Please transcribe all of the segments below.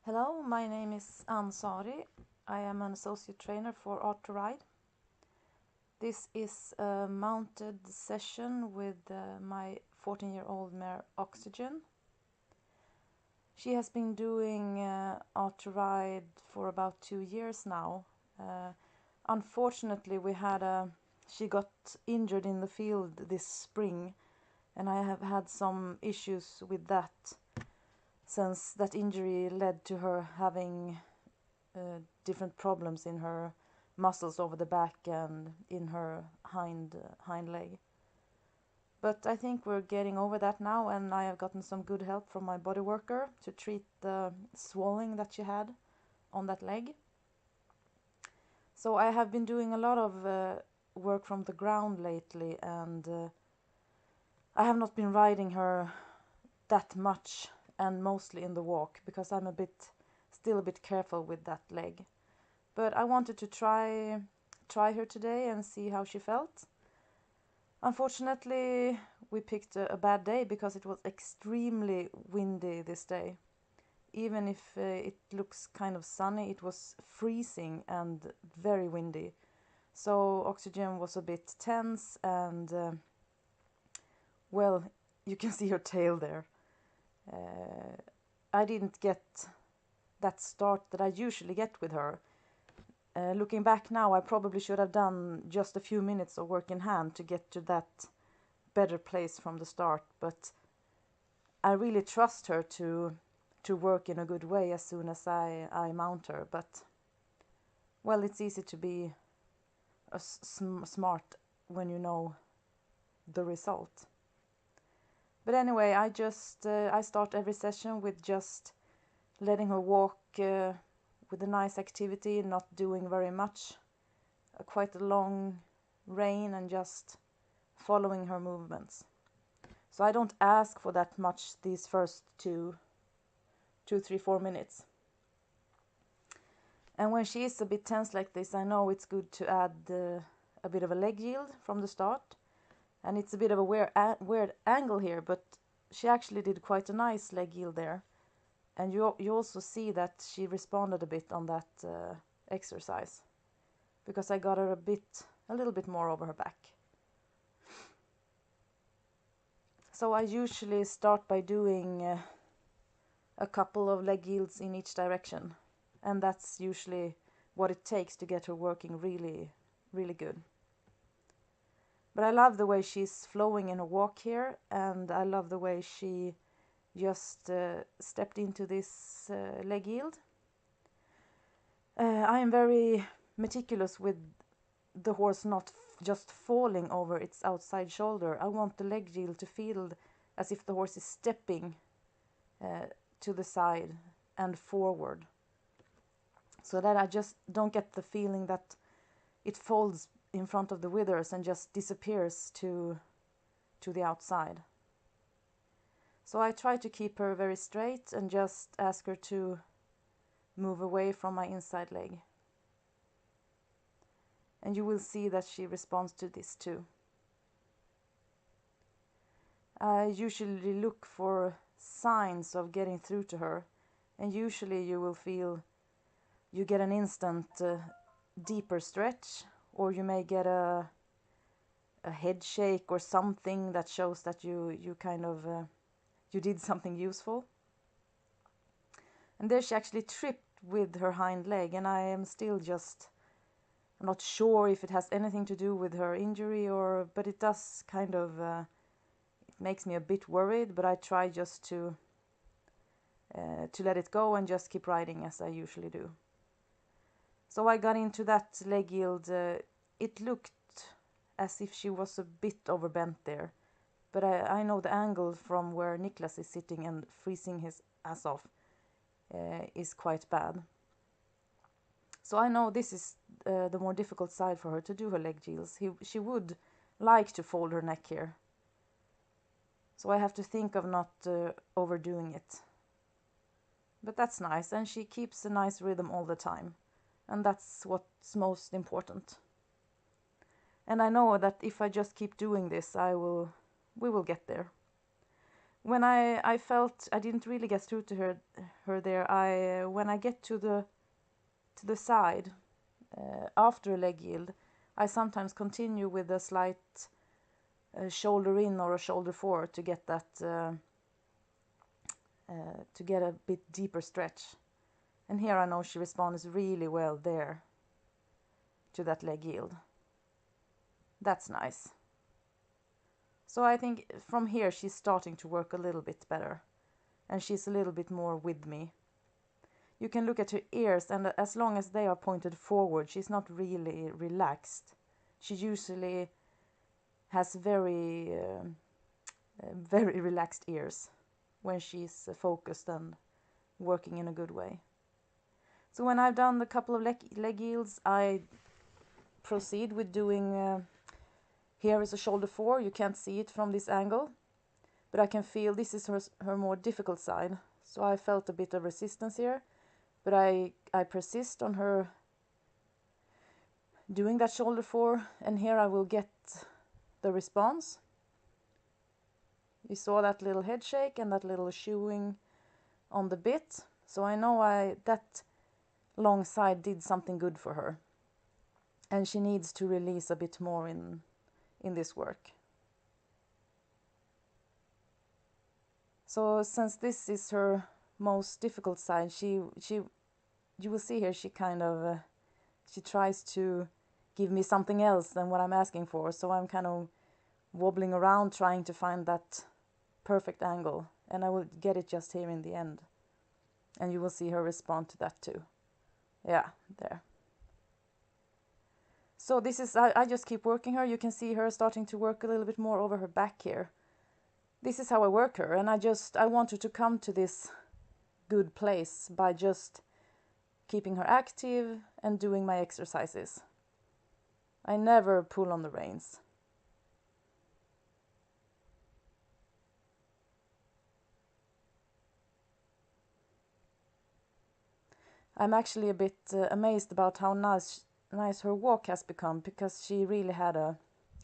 Hello, my name is Ansari. I am an associate trainer for Art to Ride. This is a mounted session with my 14-year-old mare Oxygen. She has been doing Art to Ride for about 2 years now. Unfortunately, she got injured in the field this spring, and I have had some issues with that, since that injury led to her having different problems in her muscles over the back and in her hind leg. But I think we're getting over that now, and I have gotten some good help from my body worker to treat the swelling that she had on that leg. So I have been doing a lot of work from the ground lately, and I have not been riding her that much, and mostly in the walk, because I'm still a bit careful with that leg. But I wanted to try her today and see how she felt. Unfortunately, we picked a bad day because it was extremely windy this day. Even if it looks kind of sunny, it was freezing and very windy. So Oxygen was a bit tense, and well, you can see her tail there. I didn't get that start that I usually get with her. Looking back now, I probably should have done just a few minutes of work in hand to get to that better place from the start, but I really trust her to work in a good way as soon as I mount her. But well, it's easy to be smart when you know the result. But anyway, I start every session with just letting her walk with a nice activity, not doing very much, quite a long rein, and just following her movements. So I don't ask for that much these first 2, 3, 4 minutes. And when she is a bit tense like this, I know it's good to add a bit of a leg yield from the start. And it's a bit of a weird angle here, but she actually did quite a nice leg yield there. And you also see that she responded a bit on that exercise, because I got her a little bit more over her back. So I usually start by doing a couple of leg yields in each direction, and that's usually what it takes to get her working really, really good. But I love the way she's flowing in her walk here, and I love the way she just stepped into this leg yield. I am very meticulous with the horse not just falling over its outside shoulder. I want the leg yield to feel as if the horse is stepping to the side and forward, so that I just don't get the feeling that it folds in front of the withers and just disappears to the outside. So I try to keep her very straight and just ask her to move away from my inside leg. And you will see that she responds to this too. I usually look for signs of getting through to her, and usually you will feel you get an instant deeper stretch, or you may get a head shake or something that shows that you kind of you did something useful. And there she actually tripped with her hind leg, and I am still just not sure if it has anything to do with her injury, but it does kind of it makes me a bit worried. But I try just to let it go and just keep riding as I usually do. So I got into that leg yield. It looked as if she was a bit overbent there, but I know the angle from where Niklas is sitting and freezing his ass off is quite bad. So I know this is the more difficult side for her to do her leg yields. She would like to fold her neck here. So I have to think of not overdoing it. But that's nice, and she keeps a nice rhythm all the time. And that's what's most important. And I know that if I just keep doing this, we will get there. when I felt I didn't really get through to her there, when I get to the side after a leg yield, I sometimes continue with a slight shoulder in or a shoulder forward to get that to get a bit deeper stretch. And here I know she responds really well there to that leg yield. That's nice. So I think from here she's starting to work a little bit better, and she's a little bit more with me. You can look at her ears, and as long as they are pointed forward, she's not really relaxed. She usually has very relaxed ears when she's focused and working in a good way. So when I've done a couple of leg yields, I proceed with doing, here is a shoulder 4, you can't see it from this angle, but I can feel this is her more difficult side. So I felt a bit of resistance here, but I persist on her doing that shoulder 4, and here I will get the response. You saw that little head shake and that little shoeing on the bit, so I know that long side did something good for her, and she needs to release a bit more in this work. So since this is her most difficult side, you will see here she kind of she tries to give me something else than what I'm asking for, so I'm kind of wobbling around trying to find that perfect angle, and I will get it just here in the end, and you will see her respond to that too. Yeah, there. So this is, I just keep working her. You can see her starting to work a little bit more over her back here. This is how I work her, and I want her to come to this good place by just keeping her active and doing my exercises. I never pull on the reins. I'm actually a bit amazed about how nice her walk has become, because she really had a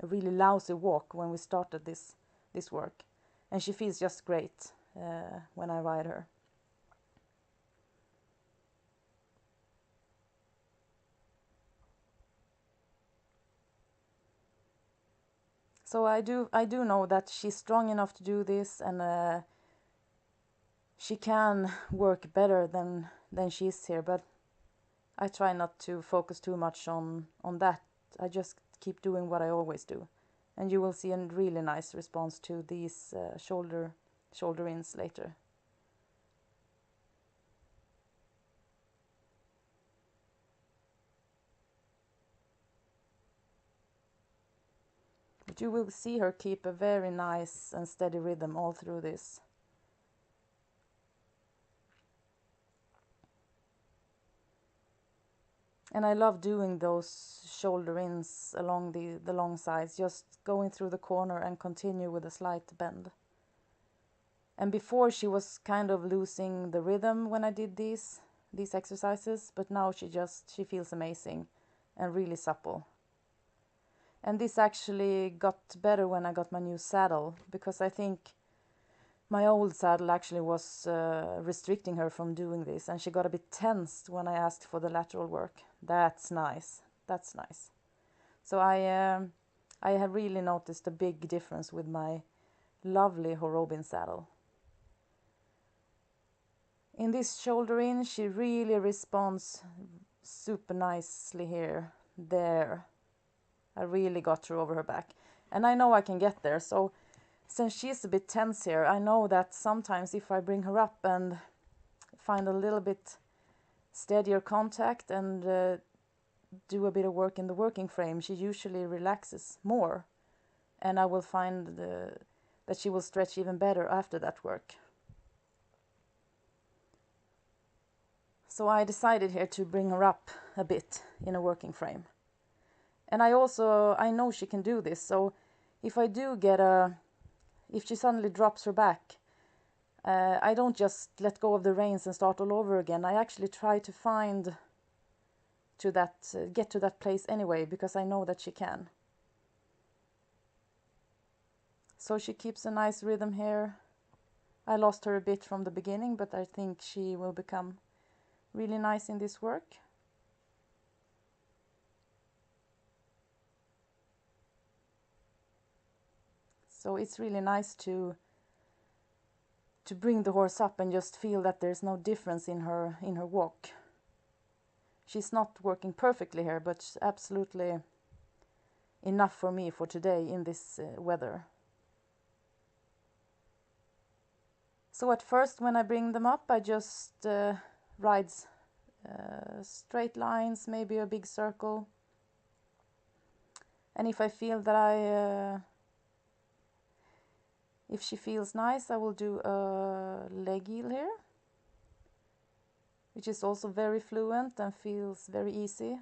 really lousy walk when we started this work, and she feels just great when I ride her. So I do know that she's strong enough to do this, and she can work better than she is here, but I try not to focus too much on that. I just keep doing what I always do, and you will see a really nice response to these shoulder ins later. But you will see her keep a very nice and steady rhythm all through this. And I love doing those shoulder ins along the long sides, just going through the corner and continue with a slight bend. And before she was kind of losing the rhythm when I did these exercises, but now she feels amazing and really supple. And this actually got better when I got my new saddle, because I think my old saddle actually was restricting her from doing this, and she got a bit tensed when I asked for the lateral work. That's nice. That's nice. So I have really noticed a big difference with my lovely Horobin saddle. In this shoulder in, she really responds super nicely here. There. I really got her over her back. And I know I can get there, so since she's a bit tense here, I know that sometimes if I bring her up and find a little bit steadier contact and do a bit of work in the working frame, she usually relaxes more, and I will find that she will stretch even better after that work. So I decided here to bring her up a bit in a working frame. And I know she can do this, so if she suddenly drops her back, I don't just let go of the reins and start all over again. I actually try to get to that place anyway, because I know that she can. So she keeps a nice rhythm here. I lost her a bit from the beginning, but I think she will become really nice in this work. So it's really nice to bring the horse up and just feel that there's no difference in her walk. She's not working perfectly here, but absolutely enough for me for today in this weather. So at first, when I bring them up, I just ride straight lines, maybe a big circle. And if I feel that if she feels nice, I will do a leg heel here, which is also very fluent and feels very easy.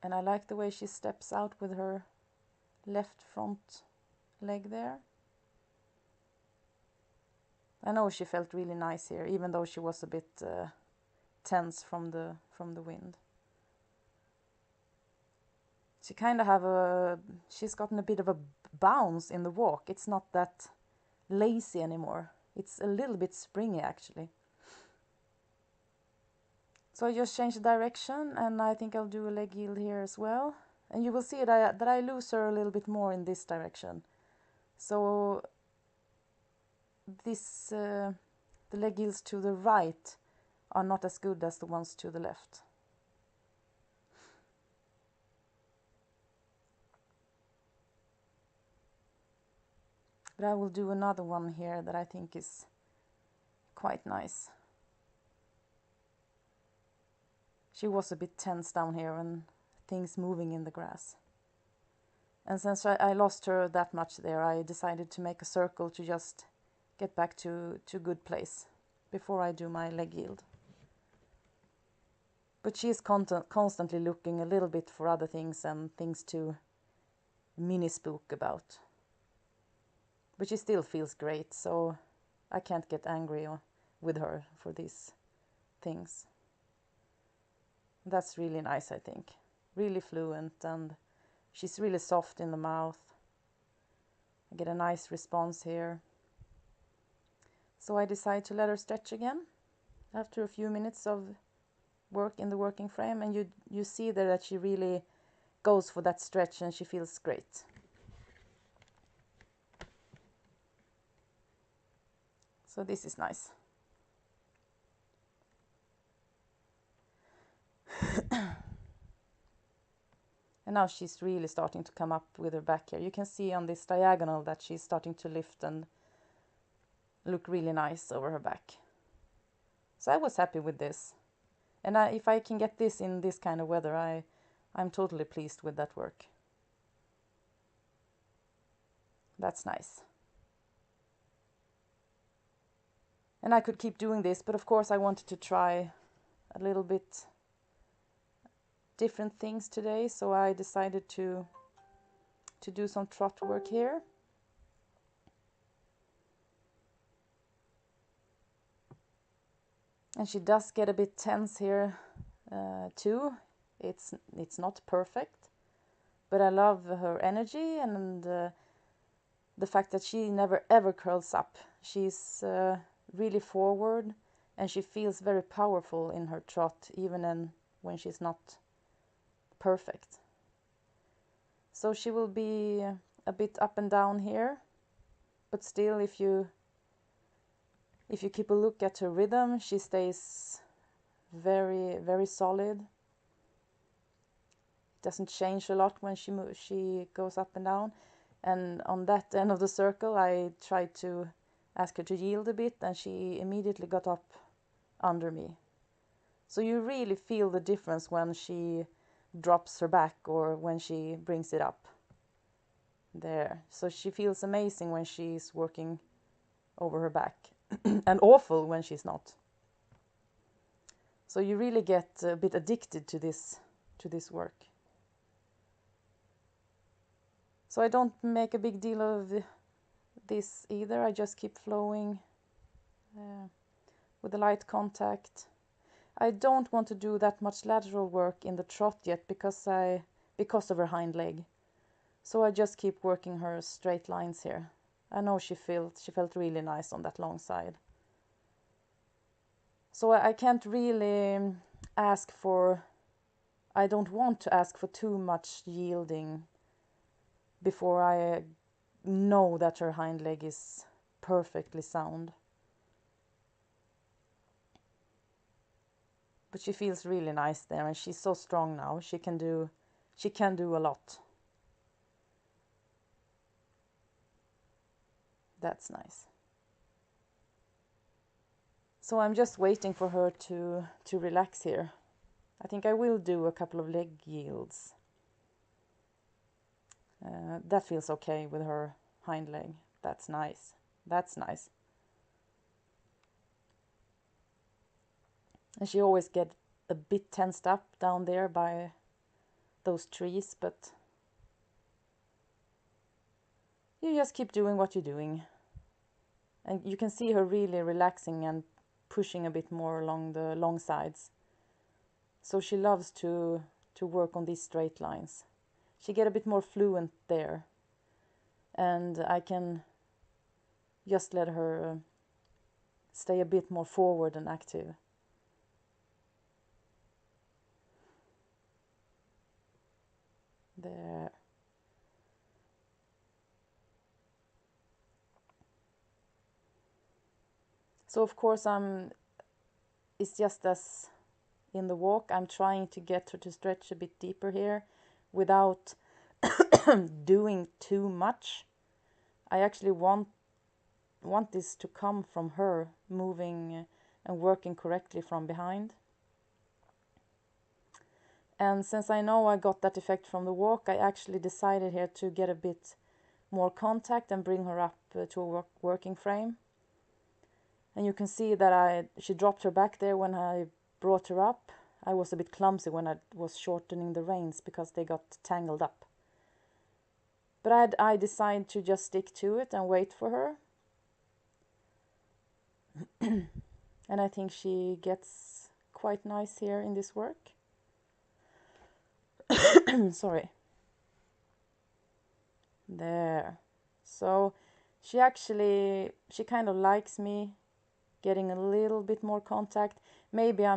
And I like the way she steps out with her left front leg there. I know she felt really nice here, even though she was a bit tense from the wind. She kind of she's gotten a bit of a bounce in the walk. It's not that lazy anymore. It's a little bit springy actually. So I just changed the direction, and I think I'll do a leg heel here as well. And you will see that I lose her a little bit more in this direction. So the leg heels to the right are not as good as the ones to the left. But I will do another one here that I think is quite nice. She was a bit tense down here and things moving in the grass. And since I lost her that much there, I decided to make a circle to just get back to good place before I do my leg yield. But she is constantly looking a little bit for other things and things to mini spook about. But she still feels great, so I can't get angry with her for these things. That's really nice, I think. Really fluent, and she's really soft in the mouth. I get a nice response here. So I decide to let her stretch again after a few minutes of work in the working frame, and you see there that she really goes for that stretch and she feels great. So this is nice. And now she's really starting to come up with her back here. You can see on this diagonal that she's starting to lift and look really nice over her back. So I was happy with this. And if I can get this in this kind of weather, I'm totally pleased with that work. That's nice. And I could keep doing this, but of course I wanted to try a little bit different things today, so I decided to do some trot work here. And she does get a bit tense here too. It's not perfect, but I love her energy and the fact that she never ever curls up. She's really forward, and she feels very powerful in her trot, even when she's not perfect. So she will be a bit up and down here, but still, if you keep a look at her rhythm, she stays very, very solid. It doesn't change a lot when she goes up and down. And on that end of the circle, I tried to ask her to yield a bit, and she immediately got up under me. So you really feel the difference when she drops her back or when she brings it up. There. So she feels amazing when she's working over her back and awful when she's not. So you really get a bit addicted to this work. So I don't make a big deal of this either. I just keep flowing with the light contact. I don't want to do that much lateral work in the trot yet because of her hind leg. So I just keep working her straight lines here. I know she felt really nice on that long side. So I can't really ask for, I don't want to ask for too much yielding before I know that her hind leg is perfectly sound. But she feels really nice there, and she's so strong now. She can do a lot. That's nice. So I'm just waiting for her to relax here. I think I will do a couple of leg yields. That feels okay with her hind leg. That's nice. That's nice. And she always get a bit tensed up down there by those trees, but you just keep doing what you're doing. And you can see her really relaxing and pushing a bit more along the long sides. So she loves to work on these straight lines. She get a bit more fluent there. And I can just let her stay a bit more forward and active. There. So of course it's just as in the walk, I'm trying to get her to stretch a bit deeper here without doing too much. I actually want this to come from her moving and working correctly from behind. And since I know I got that effect from the walk, I actually decided here to get a bit more contact and bring her up to a working frame. And you can see that she dropped her back there when I brought her up. I was a bit clumsy when I was shortening the reins because they got tangled up. But I decided to just stick to it and wait for her. And I think she gets quite nice here in this work. Sorry. There. So she kind of likes me getting a little bit more contact. Maybe I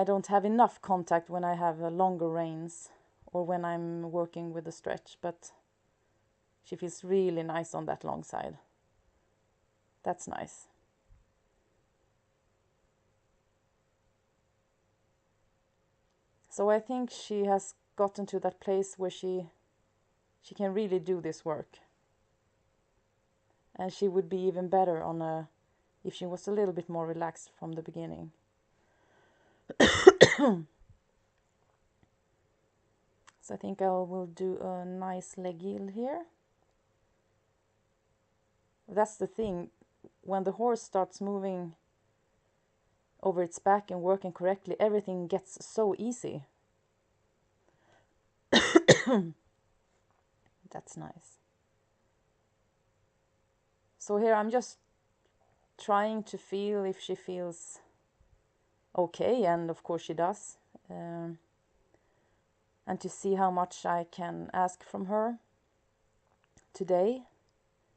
don't have enough contact when I have longer reins or when I'm working with the stretch, but she feels really nice on that long side. That's nice. So I think she has gotten to that place where she can really do this work. And she would be even better if she was a little bit more relaxed from the beginning. So I think I will do a nice leg yield here. That's the thing, when the horse starts moving over its back and working correctly, everything gets so easy. That's nice. So here I'm just trying to feel if she feels okay, and of course she does. And to see how much I can ask from her today,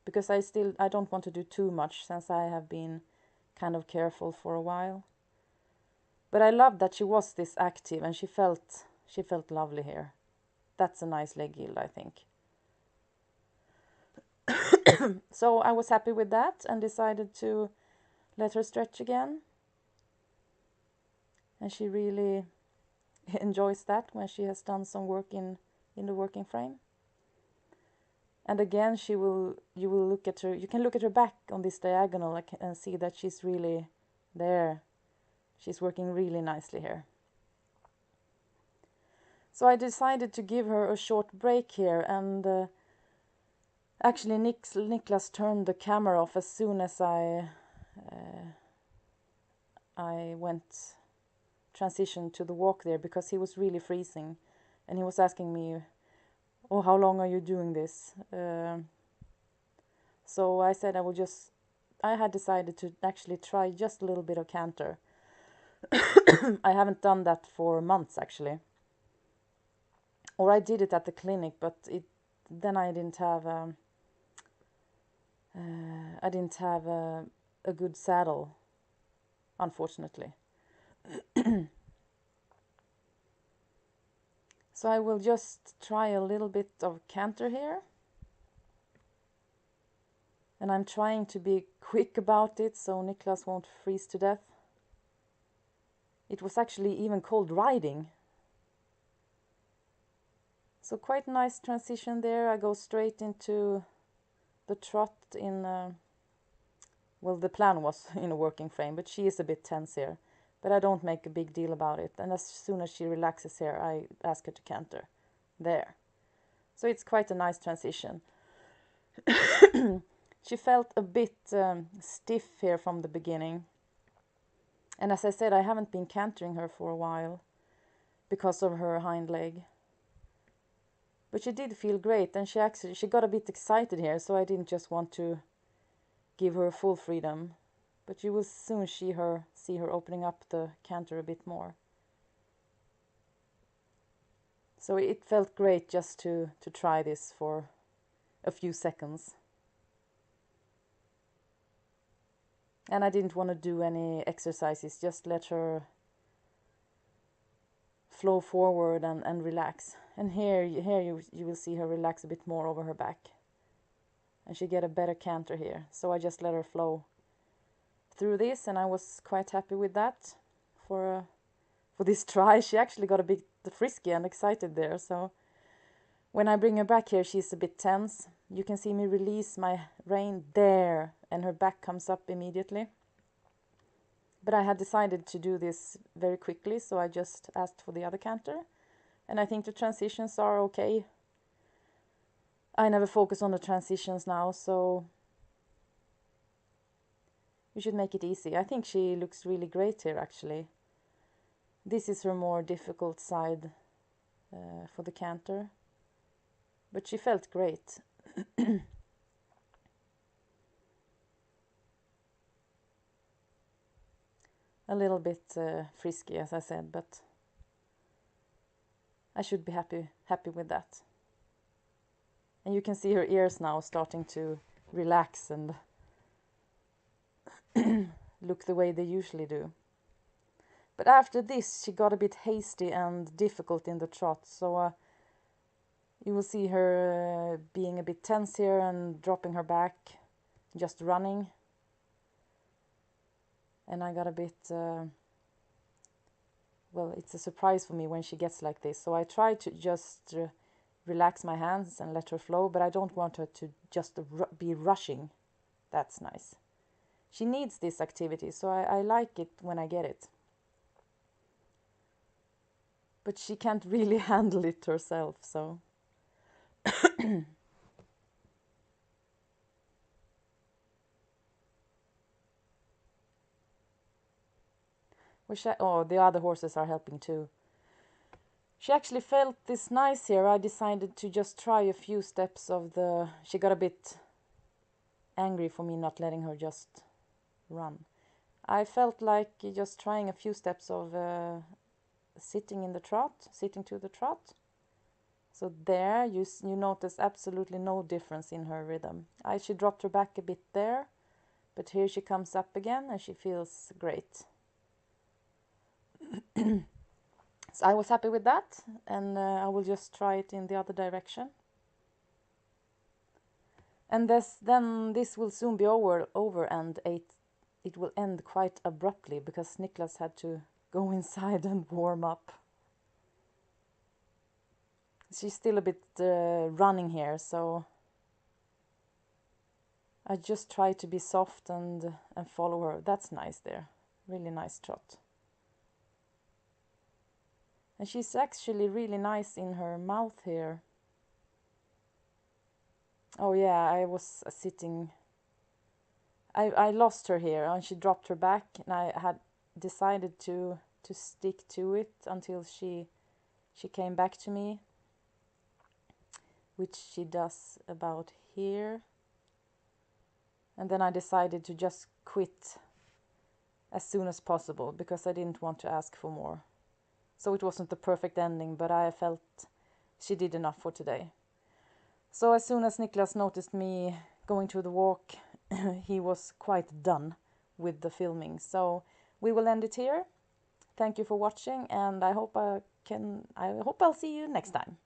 because I don't want to do too much since I have been kind of careful for a while. But I love that she was this active and she felt lovely here. That's a nice leg yield, I think. So I was happy with that and decided to let her stretch again. And she really enjoys that when she has done some work in the working frame. And again, you can look at her back on this diagonal and see that she's really there. She's working really nicely here. So I decided to give her a short break here, and actually Niklas turned the camera off as soon as I transitioned to the walk there, because he was really freezing and he was asking me, "Oh, how long are you doing this?" So I said I had decided to actually try just a little bit of canter. I haven't done that for months actually. Or I did it at the clinic, but then I didn't have a good saddle, unfortunately. So I will just try a little bit of canter here. And I'm trying to be quick about it so Niklas won't freeze to death. It was actually even called riding. So quite a nice transition there. I go straight into the trot in, well, the plan was in a working frame, but she is a bit tense here. But I don't make a big deal about it. And as soon as she relaxes here, I ask her to canter. There. So it's quite a nice transition. She felt a bit stiff here from the beginning. And as I said, I haven't been cantering her for a while because of her hind leg. But she did feel great, and she got a bit excited here, so I didn't just want to give her full freedom. But you will soon see her opening up the canter a bit more. So it felt great just to try this for a few seconds. And I didn't want to do any exercises, just let her flow forward and relax. And here you will see her relax a bit more over her back. And she get a better canter here. So I just let her flow through this, and I was quite happy with that for this try. She actually got a bit frisky and excited there. So when I bring her back here, she's a bit tense. You can see me release my rein there, and her back comes up immediately. But I had decided to do this very quickly, so I just asked for the other canter. And I think the transitions are okay. I never focus on the transitions now, so you should make it easy. I think she looks really great here, actually. This is her more difficult side for the canter. But she felt great. A little bit frisky, as I said, but I should be happy with that. And you can see her ears now starting to relax and look the way they usually do. But after this, she got a bit hasty and difficult in the trot, so you will see her being a bit tense here and dropping her back, just running. And I got a bit, well, it's a surprise for me when she gets like this. So I try to just relax my hands and let her flow, but I don't want her to just be rushing. That's nice. She needs this activity, so I like it when I get it. But she can't really handle it herself, so... the other horses are helping too. She actually felt this nice here. I decided to just try a few steps of the... She got a bit angry for me not letting her just run. I felt like just trying a few steps of sitting to the trot. So there, you notice absolutely no difference in her rhythm. She dropped her back a bit there, but here she comes up again and she feels great. So I was happy with that, and I will just try it in the other direction. And then this will soon be over and it will end quite abruptly because Niklas had to go inside and warm up. She's still a bit running here, so I just try to be soft and follow her. That's nice there. Really nice trot. And she's actually really nice in her mouth here. Oh yeah, I was sitting... I lost her here and she dropped her back, and I had decided to stick to it until she came back to me, which she does about here. And then I decided to just quit as soon as possible because I didn't want to ask for more. So it wasn't the perfect ending, but I felt she did enough for today. So as soon as Niklas noticed me going to the walk, he was quite done with the filming. So we will end it here. Thank you for watching, and I hope I'll see you next time.